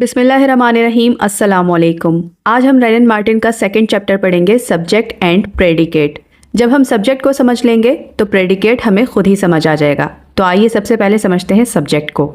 बिस्मिल्लाहिर्रहमानिर्रहीम, अस्सलामुअलैकुम। आज हम रेनन मार्टिन का सेकंड चैप्टर पढ़ेंगे, सब्जेक्ट एंड प्रेडिकेट। जब हम सब्जेक्ट को समझ लेंगे तो प्रेडिकेट हमें खुद ही समझ आ जाएगा। तो आइए सबसे पहले समझते हैं सब्जेक्ट को।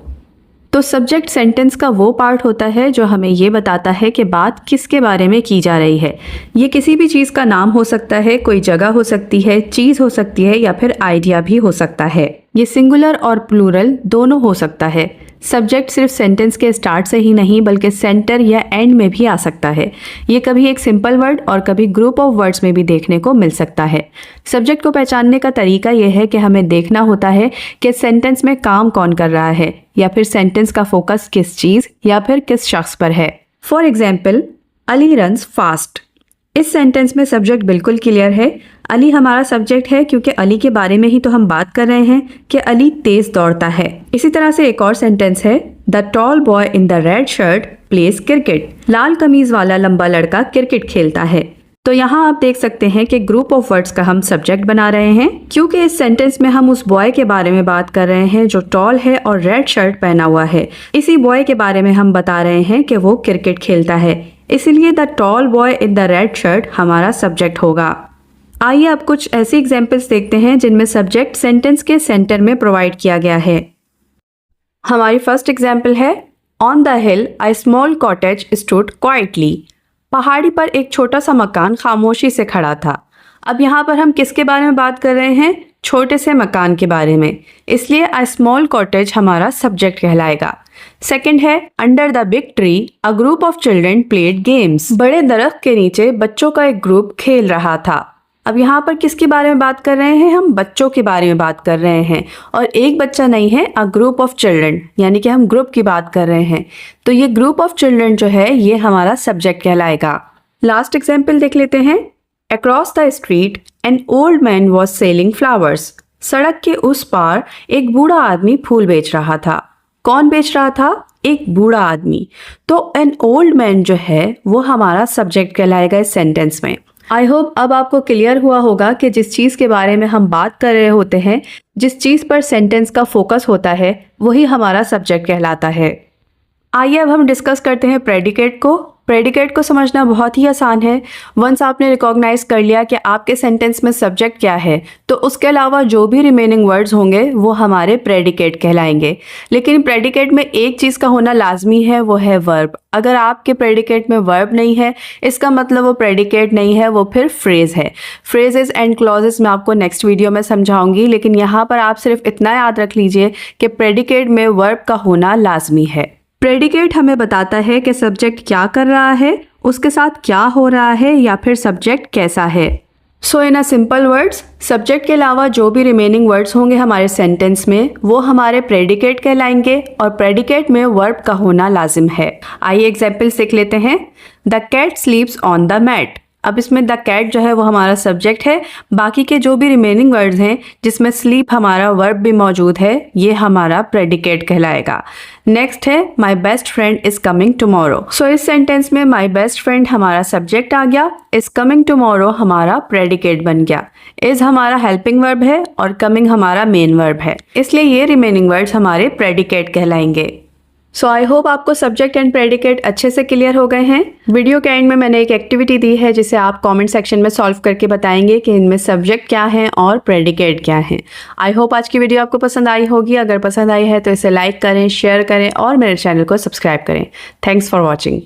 तो सब्जेक्ट सेंटेंस का वो पार्ट होता है जो हमें ये बताता है कि बात किसके बारे में की जा रही है। ये किसी भी चीज़ का नाम हो सकता है, कोई जगह हो सकती है, चीज़ हो सकती है या फिर आइडिया भी हो सकता है। ये सिंगुलर और प्लूरल दोनों हो सकता है। सब्जेक्ट सिर्फ सेंटेंस के स्टार्ट से ही नहीं बल्कि सेंटर या एंड में भी आ सकता है। ये कभी एक सिंपल वर्ड और कभी ग्रुप ऑफ वर्ड्स में भी देखने को मिल सकता है। सब्जेक्ट को पहचानने का तरीका यह है कि हमें देखना होता है कि सेंटेंस में काम कौन कर रहा है या फिर सेंटेंस का फोकस किस चीज़ या फिर किस शख्स पर है। For example, Ali runs fast. इस सेंटेंस में सब्जेक्ट बिल्कुल क्लियर है। अली हमारा सब्जेक्ट है क्योंकि अली के बारे में ही तो हम बात कर रहे हैं कि अली तेज दौड़ता है। इसी तरह से एक और सेंटेंस है, the tall boy in the red shirt plays cricket. लाल कमीज वाला लंबा लड़का क्रिकेट खेलता है। तो यहाँ आप देख सकते हैं कि ग्रुप ऑफ वर्ड्स का हम सब्जेक्ट बना रहे हैं क्योंकि इस सेंटेंस में हम उस बॉय के बारे में बात कर रहे हैं जो टॉल है और रेड शर्ट पहना हुआ है। इसी बॉय के बारे में हम बता रहे हैं कि वो क्रिकेट खेलता है, इसलिए the tall boy in the red shirt हमारा सब्जेक्ट होगा। आइए अब कुछ ऐसी एग्जाम्पल्स देखते हैं जिनमें सब्जेक्ट सेंटेंस के सेंटर में प्रोवाइड किया गया है। हमारी फर्स्ट एग्जाम्पल है, on the hill a small cottage stood quietly. पहाड़ी पर एक छोटा सा मकान खामोशी से खड़ा था। अब यहाँ पर हम किसके बारे में बात कर रहे हैं? छोटे से मकान के बारे में, इसलिए अ स्मॉल कॉटेज हमारा सब्जेक्ट कहलाएगा। सेकंड है, under the big tree a group of children played games. बड़े दरख्त के नीचे बच्चों का एक ग्रुप खेल रहा था। अब यहाँ पर किसके बारे में बात कर रहे हैं? हम बच्चों के बारे में बात कर रहे हैं और एक बच्चा नहीं है, अ ग्रुप ऑफ चिल्ड्रन, यानी कि हम ग्रुप की बात कर रहे हैं। तो ये ग्रुप ऑफ चिल्ड्रन जो है ये हमारा सब्जेक्ट कहलाएगा। लास्ट एग्जाम्पल देख लेते हैं, across the street an old man was selling flowers. सड़क के उस पार एक बूढ़ा आदमी फूल बेच रहा था। कौन बेच रहा था? एक बूढ़ा आदमी। तो एन ओल्ड मैन जो है वो हमारा सब्जेक्ट कहलाएगा इस सेंटेंस में। आई होप अब आपको क्लियर हुआ होगा कि जिस चीज़ के बारे में हम बात कर रहे होते हैं, जिस चीज़ पर सेंटेंस का फोकस होता है, वही हमारा सब्जेक्ट कहलाता है। आइए अब हम डिस्कस करते हैं प्रेडिकेट को। प्रेडिकेट को समझना बहुत ही आसान है। वंस आपने रिकॉग्नाइज कर लिया कि आपके सेंटेंस में सब्जेक्ट क्या है, तो उसके अलावा जो भी रिमेनिंग वर्ड्स होंगे वो हमारे प्रेडिकेट कहलाएंगे। लेकिन प्रेडिकेट में एक चीज़ का होना लाजमी है, वो है वर्ब। अगर आपके प्रेडिकेट में वर्ब नहीं है, इसका मतलब वो प्रेडिकेट नहीं है, वो फिर फ्रेज है। फ्रेजेस एंड क्लॉजेस मैं आपको नेक्स्ट वीडियो में समझाऊंगी, लेकिन यहाँ पर आप सिर्फ इतना याद रख लीजिए कि प्रेडिकेट में वर्ब का होना लाजमी है। प्रेडिकेट हमें बताता है कि सब्जेक्ट क्या कर रहा है, उसके साथ क्या हो रहा है या फिर सब्जेक्ट कैसा है। सो इन अ सिंपल वर्ड्स, सब्जेक्ट के अलावा जो भी रिमेनिंग वर्ड्स होंगे हमारे सेंटेंस में वो हमारे प्रेडिकेट कहलाएंगे और प्रेडिकेट में वर्ब का होना लाजिम है। आइए एग्जाम्पल सीख लेते हैं। The cat sleeps on the mat. अब इसमें द कैट जो है वो हमारा सब्जेक्ट है। बाकी के जो भी रिमेनिंग वर्ड्स हैं जिसमें स्लीप हमारा वर्ब भी मौजूद है, ये हमारा प्रेडिकेट कहलाएगा। नेक्स्ट है, my best friend is coming tomorrow. So इस सेंटेंस में माई बेस्ट फ्रेंड हमारा सब्जेक्ट आ गया, इज कमिंग टुमारो हमारा प्रेडिकेट बन गया। इज हमारा हेल्पिंग वर्ब है और कमिंग हमारा मेन वर्ब है, इसलिए ये रिमेनिंग वर्ड्स हमारे प्रेडिकेट कहलाएंगे। सो आई होप आपको सब्जेक्ट एंड प्रेडिकेट अच्छे से क्लियर हो गए हैं। वीडियो के एंड में मैंने एक एक्टिविटी दी है जिसे आप कमेंट सेक्शन में सॉल्व करके बताएंगे कि इनमें सब्जेक्ट क्या है और प्रेडिकेट क्या है। आई होप आज की वीडियो आपको पसंद आई होगी। अगर पसंद आई है तो इसे लाइक करें, शेयर करें और मेरे चैनल को सब्सक्राइब करें। Thanks for watching.